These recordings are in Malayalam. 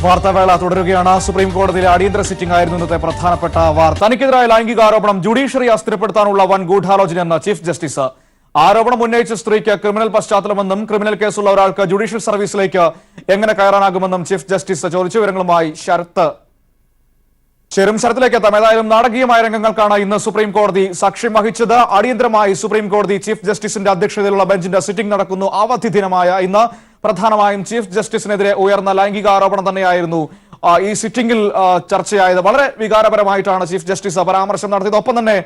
വാർത്താവേള തുടരുകയാണ്. സുപ്രീം കോടതിയിലെ അടിയന്തര സിറ്റിംഗ് ആയിരുന്നു ഇന്നത്തെ പ്രധാനപ്പെട്ട വാർത്ത. തനിക്കെതിരായ ലൈംഗിക ആരോപണം ജുഡീഷ്യറി അസ്ഥിരപ്പെടുത്താനുള്ള വൻ ഗൂഢാലോചനയെന്ന് ചീഫ് ജസ്റ്റിസ്. ആരോപണം ഉന്നയിച്ച സ്ത്രീക്ക് ക്രിമിനൽ പശ്ചാത്തലമെന്നും ക്രിമിനൽ കേസുള്ള ഒരാൾക്ക് ജുഡീഷ്യൽ സർവീസിലേക്ക് എങ്ങനെ കയറാനാകുമെന്നും ചീഫ് ജസ്റ്റിസ് ചോദിച്ചു. വിവരങ്ങളുമായി ശരത്ത് ചേരും. ശരത്തിലേക്ക് എത്താം. ഏതായാലും നാടകീയമായ രംഗങ്ങൾക്കാണ് ഇന്ന് സുപ്രീം കോടതി സാക്ഷ്യം വഹിച്ചത്. അടിയന്തരമായി സുപ്രീം കോടതി ചീഫ് ജസ്റ്റിസിന്റെ അധ്യക്ഷതയിലുള്ള ബെഞ്ചിന്റെ സിറ്റിംഗ് നടക്കുന്നു. അവധി ദിനമായ ഇന്ന് പ്രധാനമായും ചീഫ് ജസ്റ്റിസിനെതിരെ ഉയർന്ന ലൈംഗിക ആരോപണം തന്നെയായിരുന്നു ഈ സിറ്റിംഗിൽ ചർച്ചയായത്. വളരെ വികാരപരമായിട്ടാണ് ചീഫ് ജസ്റ്റിസ് പരാമർശം നടത്തിയത്. ഒപ്പം തന്നെ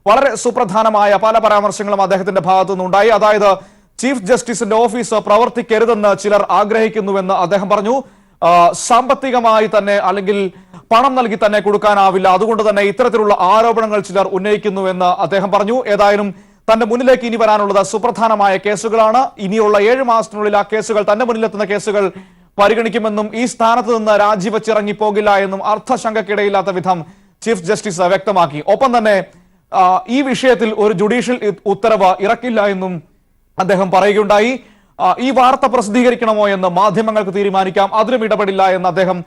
വളരെ സുപ്രധാനമായ പല പരാമർശങ്ങളും അദ്ദേഹത്തിന്റെ ഭാഗത്തു നിന്നുണ്ടായി. അതായത് ചീഫ് ജസ്റ്റിസിന്റെ ഓഫീസ് പ്രവർത്തിക്കരുതെന്ന് ചിലർ ആഗ്രഹിക്കുന്നുവെന്ന് അദ്ദേഹം പറഞ്ഞു. സാമ്പത്തികമായി തന്നെ അല്ലെങ്കിൽ പണം നൽകി തന്നെ കൊടുക്കാനാവില്ല, അതുകൊണ്ട് തന്നെ ഇത്തരത്തിലുള്ള ആരോപണങ്ങൾ ചിലർ ഉന്നയിക്കുന്നുവെന്ന് അദ്ദേഹം പറഞ്ഞു. ഏതായാലും തന്റെ മുന്നിലേക്ക് ഇനി വരാനുള്ളത് സുപ്രധാനമായ കേസുകളാണ്. ഇനിയുള്ള 7 മാസത്തിനുള്ളിൽ ആ കേസുകൾ തന്റെ മുന്നിലെത്തുന്ന കേസുകൾ പരിഗണിക്കുമെന്നും ഈ സ്ഥാനത്ത് നിന്ന് രാജിവെച്ചിറങ്ങിപ്പോകില്ല എന്നും അർത്ഥശങ്കയ്ക്കിടയില്ലാത്ത വിധം ചീഫ് ജസ്റ്റിസ് വ്യക്തമാക്കി. ഒപ്പം തന്നെ ഈ വിഷയത്തിൽ ഒരു ജുഡീഷ്യൽ ഉത്തരവ് ഇറക്കില്ല എന്നും അദ്ദേഹം പറയുകയുണ്ടായി. ഈ വാർത്ത പ്രസിദ്ധീകരിക്കണമോ എന്ന് മാധ്യമങ്ങൾക്ക് തീരുമാനിക്കാം, അതിലും ഇടപെടില്ല എന്ന് അദ്ദേഹം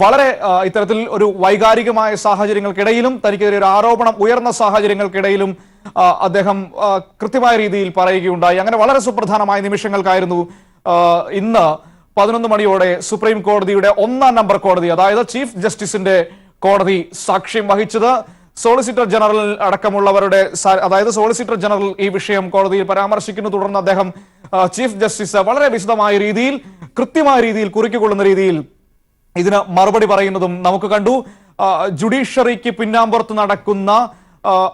വളരെ ഇത്തരത്തിൽ ഒരു വൈകാരികമായ സാഹചര്യങ്ങൾക്കിടയിലും തനിക്കെതിരെ ഒരു ആരോപണം ഉയർന്ന സാഹചര്യങ്ങൾക്കിടയിലും അദ്ദേഹം കൃത്യമായ രീതിയിൽ പറയുകയുണ്ടായി. അങ്ങനെ വളരെ സുപ്രധാനമായ നിമിഷങ്ങൾക്കായിരുന്നു ഇന്ന് 11 മണിയോടെ സുപ്രീം കോടതിയുടെ 1-ാം നമ്പർ കോടതി, അതായത് ചീഫ് ജസ്റ്റിസിന്റെ കോടതി സാക്ഷ്യം വഹിച്ചത്. സോളിസിറ്റർ ജനറൽ അടക്കമുള്ളവരുടെ, അതായത് സോളിസിറ്റർ ജനറൽ ഈ വിഷയം കോടതിയിൽ പരാമർശിക്കുന്നു. തുടർന്ന് അദ്ദേഹം ചീഫ് ജസ്റ്റിസ് വളരെ വിശദമായ രീതിയിൽ കൃത്യമായ രീതിയിൽ കുറിക്കൊള്ളുന്ന രീതിയിൽ ഇതിന് മറുപടി പറയുന്നതും നമുക്ക് കണ്ടു. ജുഡീഷ്യറിക്ക് പിന്നാമ്പുറത്ത് നടക്കുന്ന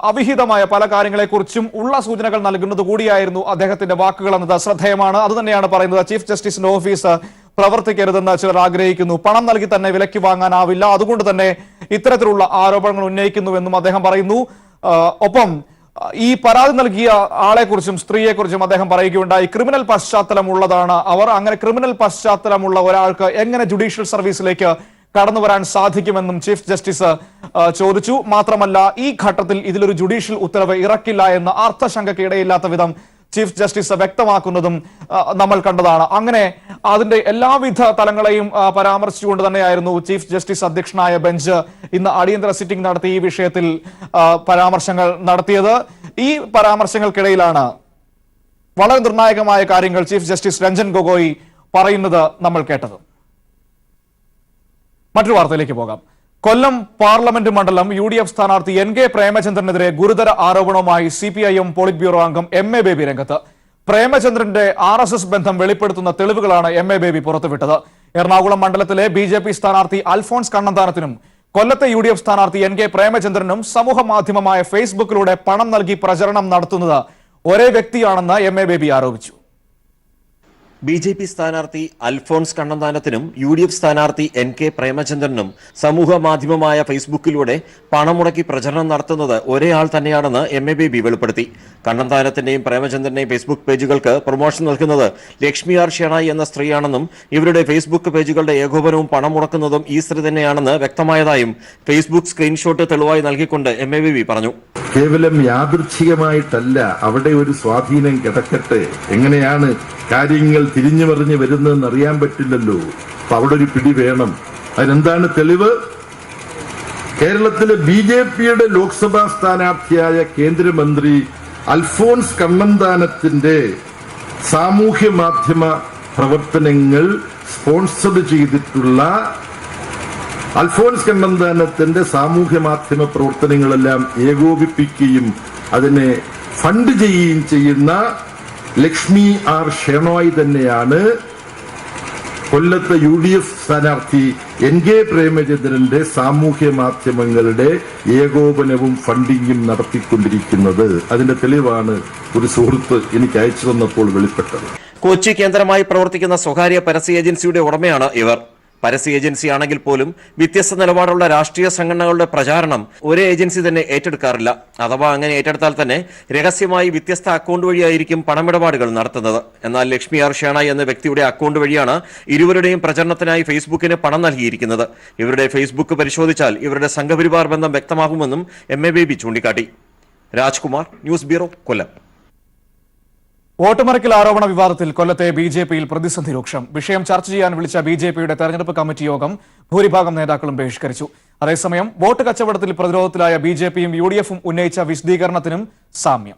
അവിഹിതമായ പല കാര്യങ്ങളെക്കുറിച്ചും ഉള്ള സൂചനകൾ നൽകുന്നത് കൂടിയായിരുന്നു അദ്ദേഹത്തിന്റെ വാക്കുകൾ എന്നത് ശ്രദ്ധേയമാണ്. അത് തന്നെയാണ് പറയുന്നത്. ചീഫ് ജസ്റ്റിസിന്റെ ഓഫീസ് പ്രവർത്തിക്കരുതെന്ന് ചിലർ ആഗ്രഹിക്കുന്നു, പണം നൽകി തന്നെ വിലയ്ക്ക് വാങ്ങാനാവില്ല, അതുകൊണ്ട് തന്നെ ഇത്തരത്തിലുള്ള ആരോപണങ്ങൾ ഉന്നയിക്കുന്നുവെന്നും അദ്ദേഹം പറയുന്നു. ഒപ്പം ഈ പരാതി നൽകിയ ആളെക്കുറിച്ചും സ്ത്രീയെക്കുറിച്ചും അദ്ദേഹം പറയുകയുണ്ടായി. ക്രിമിനൽ പശ്ചാത്തലമുള്ളതാണ് അവർ. അങ്ങനെ ക്രിമിനൽ പശ്ചാത്തലമുള്ള ഒരാൾക്ക് എങ്ങനെ ജുഡീഷ്യൽ സർവീസിലേക്ക് കടന്നു വരാൻ സാധിക്കുമെന്നും ചീഫ് ജസ്റ്റിസ് ചോദിച്ചു. മാത്രമല്ല ഈ ഘട്ടത്തിൽ ഇതിലൊരു ജുഡീഷ്യൽ ഉത്തരവ് ഇറക്കില്ല എന്ന് അർത്ഥശങ്കയ്ക്ക് ഇടയില്ലാത്ത വിധം ചീഫ് ജസ്റ്റിസ് വ്യക്തമാക്കുന്നതും നമ്മൾ കണ്ടതാണ്. അങ്ങനെ അതിന്റെ എല്ലാവിധ തലങ്ങളെയും പരാമർശിച്ചുകൊണ്ട് തന്നെയായിരുന്നു ചീഫ് ജസ്റ്റിസ് അധ്യക്ഷനായ ബെഞ്ച് ഇന്ന് അടിയന്തര സിറ്റിംഗ് നടത്തി ഈ വിഷയത്തിൽ പരാമർശങ്ങൾ നടത്തിയത്. ഈ പരാമർശങ്ങൾക്കിടയിലാണ് വളരെ നിർണായകമായ കാര്യങ്ങൾ ചീഫ് ജസ്റ്റിസ് രഞ്ജൻ ഗൊഗോയി പറയുന്നത് നമ്മൾ കേട്ടത്. മറ്റൊരു വാർത്തയിലേക്ക് പോകാം. കൊല്ലം പാർലമെന്റ് മണ്ഡലം UDF സ്ഥാനാർത്ഥി NK പ്രേമചന്ദ്രനെതിരെ ഗുരുതര ആരോപണവുമായി CPIM പോളിറ്റ് ബ്യൂറോ അംഗം MA ബേബി രംഗത്ത്. പ്രേമചന്ദ്രന്റെ RSS ബന്ധം വെളിപ്പെടുത്തുന്ന തെളിവുകളാണ് MA ബേബി പുറത്തുവിട്ടത്. എറണാകുളം മണ്ഡലത്തിലെ BJP സ്ഥാനാർത്ഥി അൽഫോൺസ് കണ്ണന്താനത്തിനും കൊല്ലത്തെ UDF സ്ഥാനാർത്ഥി NK പ്രേമചന്ദ്രനും സമൂഹ മാധ്യമമായ ഫേസ്ബുക്കിലൂടെ പണം നൽകി പ്രചരണം നടത്തുന്നത് ഒരേ വ്യക്തിയാണെന്ന് MA ബേബി ആരോപിച്ചു. BJP സ്ഥാനാർത്ഥി അൽഫോൺസ് കണ്ണന്താനത്തിനും UDF സ്ഥാനാർത്ഥി NK പ്രേമചന്ദ്രനും സമൂഹ മാധ്യമമായ ഫേസ്ബുക്കിലൂടെ പണം മുടക്കി പ്രചരണം നടത്തുന്നത് ഒരേ ആൾ തന്നെയാണെന്ന് MA ബേബി വെളിപ്പെടുത്തി. കണ്ണന്താനത്തിന്റെയും പ്രേമചന്ദ്രന്റെയും ഫേസ്ബുക്ക് പേജുകൾക്ക് പ്രൊമോഷൻ നൽകുന്നത് ലക്ഷ്മി ആർ ഷേണായി എന്ന സ്ത്രീയാണെന്നും ഇവരുടെ ഫേസ്ബുക്ക് പേജുകളുടെ ഏകോപനവും പണം മുടക്കുന്നതും ഈ സ്ത്രീ തന്നെയാണെന്ന് വ്യക്തമായതായും ഫേസ്ബുക്ക് സ്ക്രീൻഷോട്ട് തെളിവായി നൽകിക്കൊണ്ട് MA ബേബി പറഞ്ഞു. കേവലം യാദൃച്ഛികമായിട്ടല്ല, അവിടെ ഒരു സ്വാധീനം കിടക്കട്ടെ. എങ്ങനെയാണ് കാര്യങ്ങൾ തിരിഞ്ഞു മറിഞ്ഞ് വരുന്നതെന്ന് അറിയാൻ പറ്റില്ലല്ലോ. അപ്പൊ അവിടെ ഒരു പിടി വേണം. അതിനെന്താണ് തെളിവ്? കേരളത്തിലെ BJPയുടെ ലോക്സഭാ സ്ഥാനാർത്ഥിയായ കേന്ദ്രമന്ത്രി അൽഫോൺസ് കണ്ണന്താനത്തിന്റെ സാമൂഹ്യ മാധ്യമ പ്രവർത്തനങ്ങൾ സ്പോൺസർ ചെയ്തിട്ടുള്ള അൽഫോൺസ് കണ്ണന്താനത്തിന്റെ സാമൂഹ്യ മാധ്യമ പ്രവർത്തനങ്ങളെല്ലാം ഏകോപിപ്പിക്കുകയും അതിനെ ഫണ്ട് ചെയ്യുകയും ചെയ്യുന്ന ലക്ഷ്മി ആർ ഷേണോയ് തന്നെയാണ് കൊല്ലത്തെ UDF സ്ഥാനാർത്ഥി NK പ്രേമചന്ദ്രന്റെ സാമൂഹ്യ മാധ്യമങ്ങളുടെ ഏകോപനവും ഫണ്ടിങ്ങും നടത്തിക്കൊണ്ടിരിക്കുന്നത്. അതിന്റെ തെളിവാണ് ഒരു സുഹൃത്ത് എനിക്ക് അയച്ചു തന്നപ്പോൾ വെളിപ്പെട്ടത്. കൊച്ചി കേന്ദ്രമായി പ്രവർത്തിക്കുന്ന സ്വകാര്യ പരസ്യ ഏജൻസിയുടെ ഉടമയാണ് ഇവർ. പരസ്യ ഏജൻസി ആണെങ്കിൽ പോലും വ്യത്യസ്ത നിലപാടുള്ള രാഷ്ട്രീയ സംഘടനകളുടെ പ്രചാരണം ഒരേ ഏജൻസി തന്നെ ഏറ്റെടുക്കാറില്ല. അഥവാ അങ്ങനെ ഏറ്റെടുത്താൽ തന്നെ രഹസ്യമായി വ്യത്യസ്ത അക്കൗണ്ട് വഴിയായിരിക്കും പണമിടപാടുകൾ നടത്തുന്നത്. എന്നാൽ ലക്ഷ്മി ആർ ഷേണായി എന്ന വ്യക്തിയുടെ അക്കൗണ്ട് വഴിയാണ് ഇരുവരുടെയും പ്രചരണത്തിനായി ഫേസ്ബുക്കിന് പണം നൽകിയിരിക്കുന്നത്. ഇവരുടെ ഫേസ്ബുക്ക് പരിശോധിച്ചാൽ ഇവരുടെ സംഘപരിവാർ ബന്ധം വ്യക്തമാകുമെന്നും MA ബേബി ചൂണ്ടിക്കാട്ടി. രാജ്കുമാർ, ന്യൂസ് ബ്യൂറോ, കൊല്ലം. വോട്ടുമറിക്കൽ ആരോപണ വിവാദത്തിൽ കൊല്ലത്തെ ബി.ജെ.പിയിൽ പ്രതിസന്ധി രൂക്ഷം. വിഷയം ചർച്ച ചെയ്യാൻ വിളിച്ച ബി.ജെ.പിയുടെ തെരഞ്ഞെടുപ്പ് കമ്മിറ്റി യോഗം ഭൂരിഭാഗം നേതാക്കളും ബഹിഷ്കരിച്ചു. അതേസമയം വോട്ട് കച്ചവടത്തിൽ പ്രതിരോധത്തിലായ ബി.ജെ.പിയും യു.ഡി.എഫും ഉന്നയിച്ച വിശദീകരണത്തിനും സാമ്യം.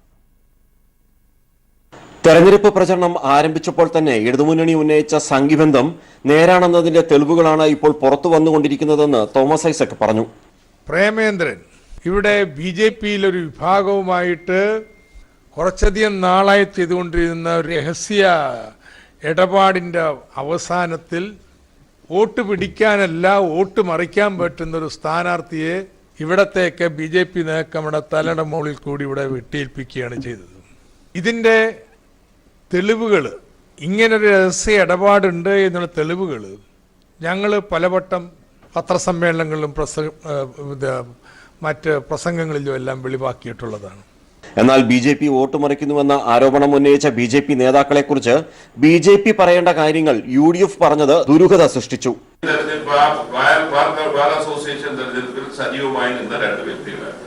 തെരഞ്ഞെടുപ്പ് പ്രചരണം ആരംഭിച്ചപ്പോൾ തന്നെ ഇടതുമുന്നണി ഉന്നയിച്ച സംഘിബന്ധം നേരാണെന്നതിന്റെ തെളിവുകളാണ് ഇപ്പോൾ പുറത്തു വന്നുകൊണ്ടിരിക്കുന്നതെന്ന് തോമസ് ഐസക് പറഞ്ഞു. പ്രേമേന്ദ്രൻ ഇവിടെ ബി.ജെ.പിയിൽ ഒരു വിഭാഗവുമായിട്ട് കുറച്ചധികം നാളായി ചെയ്തുകൊണ്ടിരുന്ന ഒരു രഹസ്യ ഇടപാടിൻ്റെ അവസാനത്തിൽ വോട്ട് പിടിക്കാനല്ല വോട്ട് മറിക്കാൻ പറ്റുന്നൊരു സ്ഥാനാർത്ഥിയെ ഇവിടത്തേക്ക് ബി.ജെ.പി നേതാക്കളുടെ തലയുടെ മുകളിൽ കൂടി ഇവിടെ വെട്ടിയേൽപ്പിക്കുകയാണ് ചെയ്തത്. ഇതിൻ്റെ തെളിവുകൾ, ഇങ്ങനൊരു രഹസ്യ ഇടപാടുണ്ട് എന്നുള്ള തെളിവുകൾ ഞങ്ങൾ പലവട്ടം പത്രസമ്മേളനങ്ങളിലും മറ്റ് പ്രസംഗങ്ങളിലും എല്ലാം വെളിവാക്കിയിട്ടുള്ളതാണ്. എന്നാൽ ബി.ജെ.പി വോട്ട് മറിക്കുന്നുവെന്ന ആരോപണം ഉന്നയിച്ച ബി.ജെ.പി നേതാക്കളെക്കുറിച്ച് ബി.ജെ.പി പറയേണ്ട കാര്യങ്ങൾ യു.ഡി.എഫ് പറഞ്ഞത് ദുരൂഹത സൃഷ്ടിച്ചു. അസോസിയേഷൻ തെരഞ്ഞെടുപ്പിൽ സജീവമായി നിന്ന രണ്ട് വ്യക്തികളാണ്.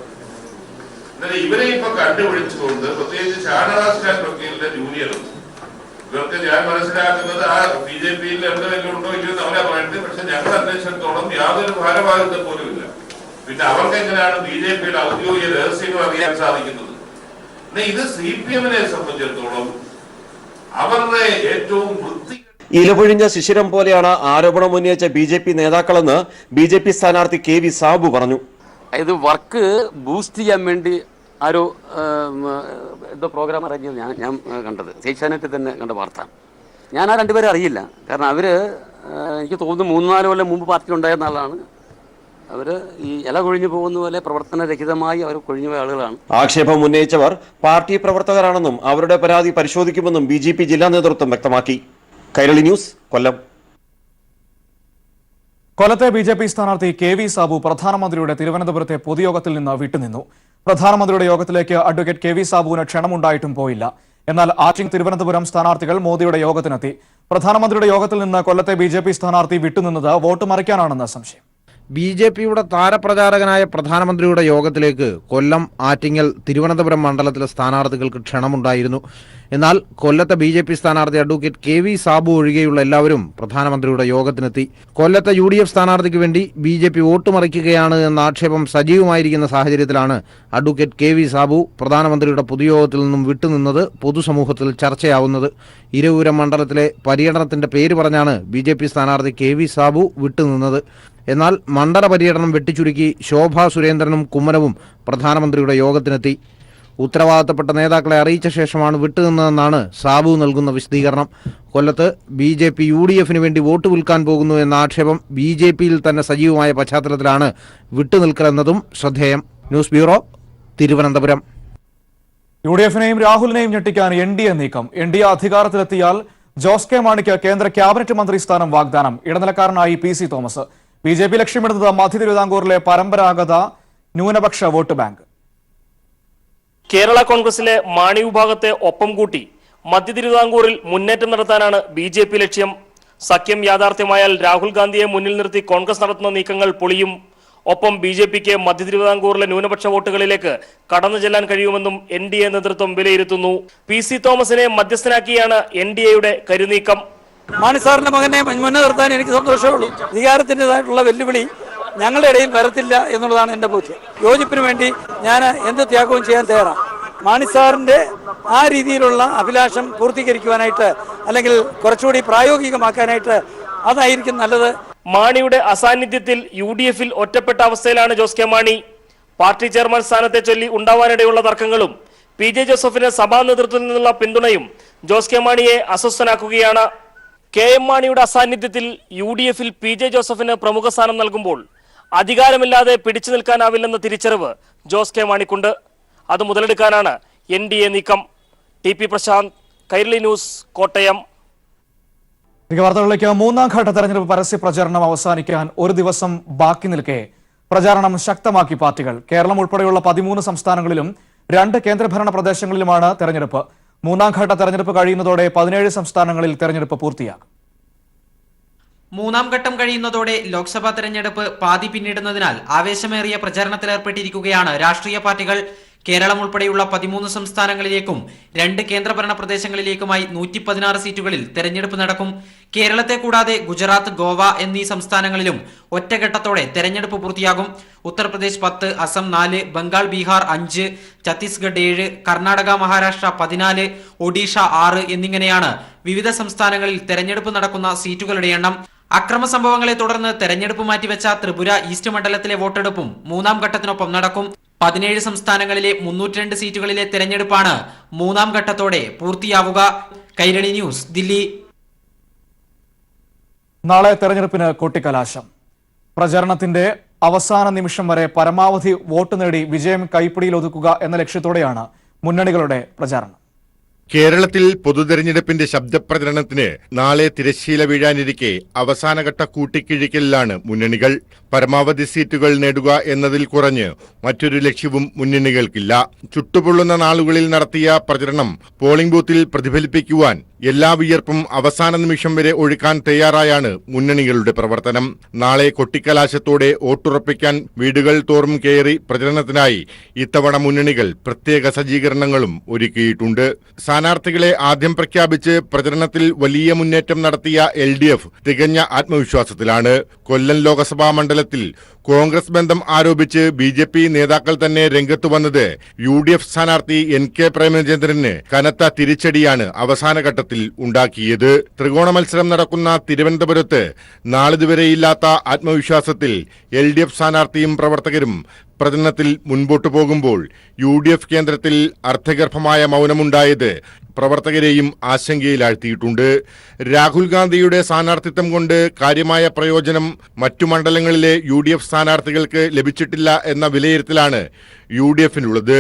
എന്നാൽ ഇവരെ ഇപ്പൊ കണ്ടുപിടിച്ചുകൊണ്ട് പ്രത്യേകിച്ച് ഷാനവാസ് ഖാൻ വക്കീലിന്റെ ജൂനിയറും ഇവർക്ക് ഞാൻ മനസ്സിലാക്കുന്നത് ആ ബി.ജെ.പിയിൽ എന്തെങ്കിലും ഉണ്ടോ ഇല്ലെന്ന് അവരാ പറയുന്നത്. പക്ഷെ ഞങ്ങൾ അന്വേഷണത്തോളം യാതൊരു ഭാരവാഹിത്വം പോലും ഇല്ല. പിന്നെ അവർക്ക് എങ്ങനെയാണ് ബി.ജെ.പിയുടെ ഔദ്യോഗിക രഹസ്യങ്ങൾ അറിയാൻ സാധിക്കുന്നത്? ഇത് CPM-നെ സംബന്ധിച്ചിടത്തോളം അവരുടെ ഏറ്റവും ഇലപൊഴിഞ്ഞ ശിശിരം പോലെയാണ് ആരോപണം ഉന്നയിച്ച ബി.ജെ.പി നേതാക്കളെന്ന് ബി.ജെ.പി സ്ഥാനാർത്ഥി KV സാബു പറഞ്ഞു. ഇത് വർക്ക് ബൂസ്റ്റ് ചെയ്യാൻ വേണ്ടി ആരോ എന്തോ പ്രോഗ്രാം അറേഞ്ച് ചെയ്ത് ഞാൻ കണ്ടത് ഏഷ്യാനെറ്റിൽ തന്നെ കണ്ട വാർത്ത. ഞാൻ ആ രണ്ടുപേരെ അറിയില്ല. കാരണം അവർ എനിക്ക് തോന്നുന്നു 3-4 കൊല്ലം മുമ്പ് പാർട്ടി ഉണ്ടായിരുന്ന ആളാണ്. അവർ ഈ ഇല കൊഴിഞ്ഞു പോകുന്ന പോലെ പ്രവർത്തനരഹിതമായി അവർ കൊഴിഞ്ഞുപോയ ആളുകളാണ്. ആക്ഷേപം ഉന്നയിച്ചവർ പാർട്ടി പ്രവർത്തകരാണെന്നും അവരുടെ പരാതി പരിശോധിക്കുമെന്നും ബി.ജെ.പി ജില്ലാ നേതൃത്വം വ്യക്തമാക്കി. കൈരളി ന്യൂസ്, കൊല്ലം. കൊല്ലത്തെ ബി.ജെ.പി സ്ഥാനാർത്ഥി KV സാബു പ്രധാനമന്ത്രിയുടെ തിരുവനന്തപുരത്തെ പൊതുയോഗത്തിൽ നിന്ന് വിട്ടുനിന്നു. പ്രധാനമന്ത്രിയുടെ യോഗത്തിലേക്ക് അഡ്വക്കേറ്റ് KV സാബുവിന് ക്ഷണമുണ്ടായിട്ടും പോയില്ല. എന്നാൽ തിരുവനന്തപുരം സ്ഥാനാർത്ഥികൾ മോദിയുടെ യോഗത്തിനെത്തി. പ്രധാനമന്ത്രിയുടെ യോഗത്തിൽ നിന്ന് കൊല്ലത്തെ ബി.ജെ.പി സ്ഥാനാർത്ഥി വിട്ടുനിന്നത് വോട്ട് മറിക്കാനാണെന്ന് സംശയം. ബി.ജെ.പിയുടെ താരപ്രചാരകനായ പ്രധാനമന്ത്രിയുടെ യോഗത്തിലേക്ക് കൊല്ലം, ആറ്റിങ്ങൽ, തിരുവനന്തപുരം മണ്ഡലത്തിലെ സ്ഥാനാർത്ഥികൾക്ക് ക്ഷണമുണ്ടായിരുന്നു. എന്നാൽ കൊല്ലത്തെ ബി.ജെ.പി സ്ഥാനാർത്ഥി അഡ്വക്കേറ്റ് KV സാബു ഒഴികെയുള്ള എല്ലാവരും പ്രധാനമന്ത്രിയുടെ യോഗത്തിനെത്തി. കൊല്ലത്തെ UDF സ്ഥാനാർത്ഥിക്ക് വേണ്ടി ബി.ജെ.പി വോട്ട് മറിക്കുകയാണ് എന്ന ആക്ഷേപം സജീവമായിരിക്കുന്ന സാഹചര്യത്തിലാണ് അഡ്വക്കേറ്റ് KV സാബു പ്രധാനമന്ത്രിയുടെ പൊതുയോഗത്തിൽ നിന്നും വിട്ടുനിന്നത് പൊതുസമൂഹത്തിൽ ചർച്ചയാവുന്നത്. ഇരവൂരം മണ്ഡലത്തിലെ പര്യടനത്തിന്റെ പേര് പറഞ്ഞാണ് ബി.ജെ.പി സ്ഥാനാർത്ഥി KV സാബു വിട്ടുനിന്നത്. എന്നാൽ മണ്ഡല പര്യടനം വെട്ടിച്ചുരുക്കി ശോഭാ സുരേന്ദ്രനും കുമ്മനവും പ്രധാനമന്ത്രിയുടെ യോഗത്തിനെത്തി. ഉത്തരവാദിത്തപ്പെട്ട നേതാക്കളെ അറിയിച്ച ശേഷമാണ് വിട്ടുനിന്നതെന്നാണ് സാബു നൽകുന്ന വിശദീകരണം. കൊല്ലത്ത് ബി.ജെ.പി UDF-ന് വേണ്ടി വോട്ട് വിൽക്കാൻ പോകുന്നു എന്ന ആക്ഷേപം ബി.ജെ.പിയിൽ തന്നെ സജീവമായ പശ്ചാത്തലത്തിലാണ് വിട്ടുനിൽക്കലെന്നതും ശ്രദ്ധേയം. News bureau, Thiruvananthapuram. UDF-നെയും രാഹുലിനെയും ഞെട്ടിക്കാൻ NDA നീക്കം. NDA അധികാരത്തിലെത്തിയാൽ ജോസ് കെ മാണിക്ക് കേന്ദ്ര ക്യാബിനറ്റ് മന്ത്രി സ്ഥാനം വാഗ്ദാനം. ഇടനിലക്കാരനായി PC തോമസ്. ബി.ജെ.പി ലക്ഷ്യമിടുന്നത് മധ്യ തിരുവിതാംകൂറിലെ പരമ്പരാഗത ന്യൂനപക്ഷ വോട്ട് ബാങ്ക്. കേരള കോൺഗ്രസിലെ മാണി വിഭാഗത്തെ ഒപ്പം കൂട്ടി മധ്യ തിരുവിതാംകൂറിൽ മുന്നേറ്റം നടത്താനാണ് ബി.ജെ.പി ലക്ഷ്യം. സഖ്യം യാഥാർത്ഥ്യമായാൽ രാഹുൽ ഗാന്ധിയെ മുന്നിൽ നിർത്തി കോൺഗ്രസ് നടത്തുന്ന നീക്കങ്ങൾ പൊളിയും. ഒപ്പം ബി.ജെ.പിക്ക് മധ്യ തിരുവിതാംകൂറിലെ ന്യൂനപക്ഷ വോട്ടുകളിലേക്ക് കടന്നു ചെല്ലാൻ കഴിയുമെന്നും NDA നേതൃത്വം വിലയിരുത്തുന്നു. PC തോമസിനെ മധ്യസ്ഥനാക്കിയാണ് NDAയുടെ കരുനീക്കം. മാണി സാറിന്റെ മകനെ മുന്നേ നിർത്താൻ എനിക്ക് സന്തോഷമേ ഉള്ളൂ. അധികാരത്തിൻ്റെതായിട്ടുള്ള വെല്ലുവിളി ഞങ്ങളുടെ ഇടയിൽ വരത്തില്ല എന്നുള്ളതാണ് എൻ്റെ ബോധ്യം. യോജിപ്പിന് വേണ്ടി ഞാൻ എന്ത് ത്യാഗവും ചെയ്യാൻ തയ്യാറാണ്. മാണി സാറിന്റെ ആ രീതിയിലുള്ള അഭിലാഷം പൂർത്തീകരിക്കുവാനായിട്ട്, അല്ലെങ്കിൽ കുറച്ചുകൂടി പ്രായോഗികമാക്കാനായിട്ട് അതായിരിക്കും നല്ലത്. മാണിയുടെ അസാന്നിധ്യത്തിൽ UDF-ൽ ഒറ്റപ്പെട്ട അവസ്ഥയിലാണ് Jose K Mani. Party chairman സ്ഥാനത്തെ ചൊല്ലി ഉണ്ടാവാനിടയുള്ള തർക്കങ്ങളും PJ ജോസഫിന് സഭാ നേതൃത്വത്തിൽ നിന്നുള്ള പിന്തുണയും ജോസ് കെ മാണിയെ അസ്വസ്ഥനാക്കുകയാണ്. KM മാണിയുടെ അസാന്നിധ്യത്തിൽ UDF-ൽ PJ ജോസഫിന് പ്രമുഖ സ്ഥാനം നൽകുമ്പോൾ അധികാരമില്ലാതെ പിടിച്ചു നിൽക്കാനാവില്ലെന്ന തിരിച്ചറിവ് ജോസ് കെ മാണിക്കുണ്ട്. അത് മുതലെടുക്കാനാണ് NDA നീക്കം. TP Prashanth, Kairali news, Kottayam. വാർത്തകളിലേക്ക്. മൂന്നാം ഘട്ട തെരഞ്ഞെടുപ്പ് പരസ്യ പ്രചാരണം അവസാനിക്കാൻ ഒരു ദിവസം ബാക്കി നിൽക്കെ പ്രചാരണം ശക്തമാക്കി പാർട്ടികൾ. കേരളം ഉൾപ്പെടെയുള്ള 13 സംസ്ഥാനങ്ങളിലും 2 കേന്ദ്രഭരണ പ്രദേശങ്ങളിലുമാണ് തെരഞ്ഞെടുപ്പ്. മൂന്നാം ഘട്ട തെരഞ്ഞെടുപ്പ് കഴിയുന്നതോടെ 17 സംസ്ഥാനങ്ങളിൽ തെരഞ്ഞെടുപ്പ് പൂർത്തിയാകും. മൂന്നാം ഘട്ടം കഴിയുന്നതോടെ ലോക്സഭാ തെരഞ്ഞെടുപ്പ് പാതി പിന്നിടുന്നതിനാൽ ആവേശമേറിയ പ്രചാരണത്തിലേർപ്പെട്ടിരിക്കുകയാണ് രാഷ്ട്രീയ പാർട്ടികൾ. കേരളം ഉൾപ്പെടെയുള്ള 13 സംസ്ഥാനങ്ങളിലേക്കും 2 കേന്ദ്രഭരണ പ്രദേശങ്ങളിലേക്കുമായി 116 സീറ്റുകളിൽ തെരഞ്ഞെടുപ്പ് നടക്കും. കേരളത്തെ കൂടാതെ ഗുജറാത്ത്, ഗോവ എന്നീ സംസ്ഥാനങ്ങളിലും ഒറ്റഘട്ടത്തോടെ തെരഞ്ഞെടുപ്പ് പൂർത്തിയാകും. ഉത്തർപ്രദേശ് 10, അസം 4, ബംഗാൾ, ബീഹാർ 5, ഛത്തീസ്ഗഡ് 7, കർണാടക, മഹാരാഷ്ട്ര 14, ഒഡീഷ 6 എന്നിങ്ങനെയാണ് വിവിധ സംസ്ഥാനങ്ങളിൽ തെരഞ്ഞെടുപ്പ് നടക്കുന്ന സീറ്റുകളുടെ എണ്ണം. അക്രമ സംഭവങ്ങളെ തുടർന്ന് തെരഞ്ഞെടുപ്പ് മാറ്റിവെച്ച ത്രിപുര ഈസ്റ്റ് മണ്ഡലത്തിലെ വോട്ടെടുപ്പും 3ാം ഘട്ടത്തിനൊപ്പം നടക്കും. 17 സംസ്ഥാനങ്ങളിലെ 302 സീറ്റുകളിലെ തെരഞ്ഞെടുപ്പാണ് 3ാം ഘട്ടത്തോടെ പൂർത്തിയാവുക. കൈരളി ന്യൂസ്, ദില്ലി. നാളെ തെരഞ്ഞെടുപ്പിന് കൊട്ടിക്കലാശം. പ്രചരണത്തിന്റെ അവസാന നിമിഷം വരെ പരമാവധി വോട്ട് നേടി വിജയം കൈപ്പിടിയിൽ ഒതുക്കുക എന്ന ലക്ഷ്യത്തോടെയാണ് മുന്നണികളുടെ പ്രചാരണം. കേരളത്തിൽ പൊതുതെരഞ്ഞെടുപ്പിന്റെ ശബ്ദപ്രചരണത്തിന് നാളെ തിരശ്ശീല വീഴാനിരിക്കെ അവസാനഘട്ട കൂട്ടിക്കിഴിക്കലിലാണ് മുന്നണികൾ. പരമാവധി സീറ്റുകൾ നേടുക എന്നതിൽ കുറഞ്ഞ് മറ്റൊരു ലക്ഷ്യവും മുന്നണികൾക്കില്ല. ചുട്ടുപൊള്ളുന്ന നാളുകളിൽ നടത്തിയ പ്രചരണം പോളിംഗ് ബൂത്തിൽ പ്രതിഫലിപ്പിക്കുവാൻ എല്ലാ വിയർപ്പും അവസാന നിമിഷം വരെ ഒഴുക്കാൻ തയ്യാറായാണ് മുന്നണികളുടെ പ്രവർത്തനം. നാളെ കൊട്ടിക്കലാശത്തോടെ വോട്ടുറപ്പിക്കാൻ വീടുകൾ തോറും കയറി പ്രചരണത്തിനായി ഇത്തവണ മുന്നണികൾ പ്രത്യേക സജ്ജീകരണങ്ങളും ഒരുക്കിയിട്ടുണ്ട്. സ്ഥാനാർത്ഥികളെ ആദ്യം പ്രഖ്യാപിച്ച് പ്രചരണത്തിൽ വലിയ മുന്നേറ്റം നടത്തിയ LDF തികഞ്ഞ ആത്മവിശ്വാസത്തിലാണ്. കൊല്ലം ലോക്സഭാ മണ്ഡലത്തിൽ കോൺഗ്രസ് ബന്ധം ആരോപിച്ച് BJP നേതാക്കൾ തന്നെ രംഗത്തു വന്നത് UDF സ്ഥാനാർത്ഥി NK പ്രേമചന്ദ്രന് കനത്ത തിരിച്ചടിയാണ് അവസാനഘട്ടത്തിൽ ഉണ്ടാക്കിയത്. ത്രികോണ മത്സരം നടക്കുന്ന തിരുവനന്തപുരത്ത് നാളിതുവരെയില്ലാത്ത ആത്മവിശ്വാസത്തിൽ LDF സ്ഥാനാർത്ഥിയും പ്രവർത്തകരും പ്രചരണത്തിൽ മുൻപോട്ടു പോകുമ്പോൾ UDF കേന്ദ്രത്തിൽ അർത്ഥഗർഭമായ മൗനമുണ്ടായത് പ്രവർത്തകരെയും ആശങ്കയിലാഴ്ത്തിയിട്ടുണ്ട്. രാഹുൽ ഗാന്ധിയുടെ സ്ഥാനാർത്ഥിത്വം കൊണ്ട് കാര്യമായ പ്രയോജനം മറ്റു മണ്ഡലങ്ങളിലെ UDF സ്ഥാനാർത്ഥികൾക്ക് ലഭിച്ചിട്ടില്ല എന്ന വിലയിരുത്തലാണ് UDFിനുള്ളത്.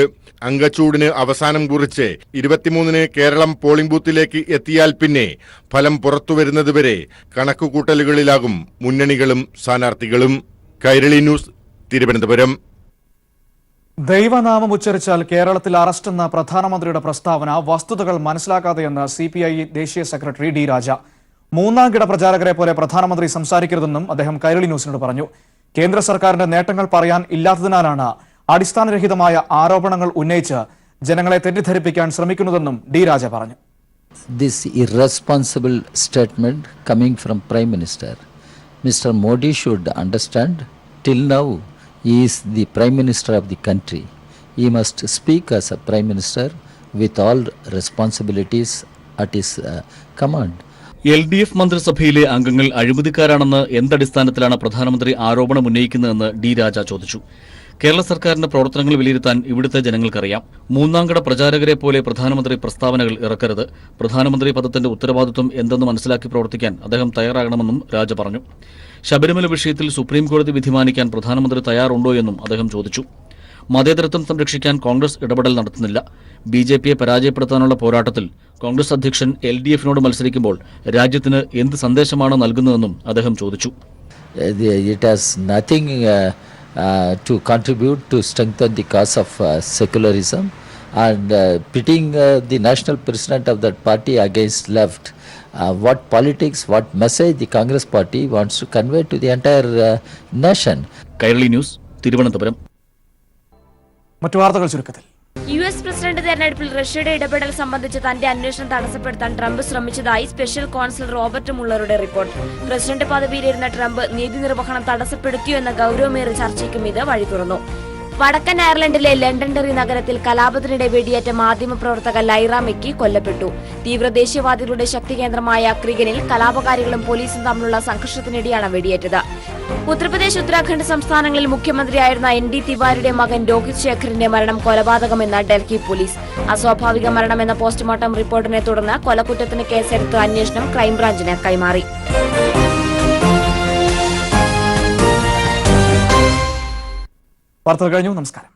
അങ്കച്ചൂടിന് അവസാനം കുറിച്ച് 23-ന് കേരളം പോളിംഗ് ബൂത്തിലേക്ക് എത്തിയാൽ പിന്നെ ഫലം പുറത്തുവരുന്നതുവരെ കണക്കുകൂട്ടലുകളിലാകും മുന്നണികളും സ്ഥാനാർത്ഥികളും. കൈരളി ന്യൂസ്, തിരുവനന്തപുരം. ദൈവനാമം ഉച്ചരിച്ചാൽ കേരളത്തിൽ അറസ്റ്റെന്ന പ്രധാനമന്ത്രിയുടെ പ്രസ്താവന വസ്തുതകൾ മനസ്സിലാക്കാതെയെന്ന് CPI ദേശീയ സെക്രട്ടറി D. രാജ. 3ാം കിട പ്രചാരകരെ പോലെ പ്രധാനമന്ത്രി സംസാരിക്കരുതെന്നും അദ്ദേഹം കൈരളി ന്യൂസിനോട് പറഞ്ഞു. കേന്ദ്ര സർക്കാരിന്റെ നേട്ടങ്ങൾ പറയാൻ ഇല്ലാത്തതിനാലാണ് അടിസ്ഥാനരഹിതമായ ആരോപണങ്ങൾ ഉന്നയിച്ച് ജനങ്ങളെ തെറ്റിദ്ധരിപ്പിക്കാൻ ശ്രമിക്കുന്നതെന്നും D. രാജ പറഞ്ഞു. This irresponsible statement coming from Prime Minister, Mr. Modi should understand till now he is the Prime Minister of the country. He must speak as a Prime Minister with all responsibilities at his command. LDF മന്ത്രിസഭയിലെ അംഗങ്ങൾ അഴിമതിക്കാരാണെന്ന് എന്തടിസ്ഥാനത്തിലാണ് പ്രധാനമന്ത്രി ആരോപണം ഉന്നയിക്കുന്നതെന്ന് D. രാജ ചോദിച്ചു. കേരള സർക്കാരിന്റെ പ്രവർത്തനങ്ങൾ വിലയിരുത്താൻ ഇവിടുത്തെ ജനങ്ങൾക്കറിയാം. 3ാം കിട പ്രചാരകരെ പോലെ പ്രധാനമന്ത്രി പ്രസ്താവനകൾ ഇറക്കരുത്. പ്രധാനമന്ത്രി പദത്തിന്റെ ഉത്തരവാദിത്വം എന്തെന്ന് മനസ്സിലാക്കി പ്രവർത്തിക്കാൻ അദ്ദേഹം തയ്യാറാകണമെന്നും രാജ പറഞ്ഞു. ശബരിമല വിഷയത്തിൽ സുപ്രീംകോടതി വിധി മാനിക്കാൻ പ്രധാനമന്ത്രി തയ്യാറുണ്ടോ എന്നും അദ്ദേഹം ചോദിച്ചു. മതേതരത്വം സംരക്ഷിക്കാൻ കോൺഗ്രസ് ഇടപെടൽ നടത്തുന്നില്ല. BJPയെ പരാജയപ്പെടുത്താനുള്ള പോരാട്ടത്തിൽ കോൺഗ്രസ് അധ്യക്ഷൻ LDFനോട് മത്സരിക്കുമ്പോൾ രാജ്യത്തിന് എന്ത് സന്ദേശമാണ് നൽകുന്നതെന്നും അദ്ദേഹം ചോദിച്ചു. It has nothing to contribute to strengthen the cause of secularism and pitting the national president of that party against left. What politics, what message the Congress party wants to convey to the entire nation. Kairali news, Thiruvananthapuram. മറ്റു വാർത്തകൾ ചുരുക്കത്തിൽ. US പ്രസിഡന്റ് തെരഞ്ഞെടുപ്പിൽ റഷ്യയുടെ ഇടപെടൽ സംബന്ധിച്ച് തന്റെ അന്വേഷണം തടസ്സപ്പെടുത്താൻ ട്രംപ് ശ്രമിച്ചതായി സ്പെഷ്യൽ കോൺസൽ റോബർട്ട് മുള്ളറുടെ റിപ്പോർട്ട്. പ്രസിഡന്റ് പദവിയിലിരുന്ന ട്രംപ് നീതി നിർവഹണം തടസ്സപ്പെടുത്തിയോ എന്ന ഗൌരവമേറിയ ചർച്ചയ്ക്കും ഇത് വഴി തുറന്നു. വടക്കൻ അയർലൻഡിലെ ലണ്ടൻഡറി നഗരത്തിൽ കലാപത്തിനിടെ വെടിയേറ്റ മാധ്യമപ്രവർത്തക ലൈറ മെക്കി കൊല്ലപ്പെട്ടു. തീവ്ര ദേശീയവാദികളുടെ ശക്തി കേന്ദ്രമായ ക്രിഗനിൽ കലാപകാരികളും പോലീസും തമ്മിലുള്ള സംഘർഷത്തിനിടെയാണ് വെടിയേറ്റത്. ഉത്തർപ്രദേശ്, ഉത്തരാഖണ്ഡ് സംസ്ഥാനങ്ങളിൽ മുഖ്യമന്ത്രിയായിരുന്ന ND തിവാരിയുടെ മകൻ രോഹിത് ശേഖറിന്റെ മരണം കൊലപാതകമെന്ന് ഡൽഹി പോലീസ്. അസ്വാഭാവിക മരണമെന്ന പോസ്റ്റ്മോർട്ടം റിപ്പോർട്ടിനെ തുടർന്ന് കൊലക്കുറ്റത്തിന് കേസെടുത്ത് അന്വേഷണം ക്രൈംബ്രാഞ്ചിന് കൈമാറി. വാർത്തകൾ കഴിഞ്ഞു. നമസ്കാരം.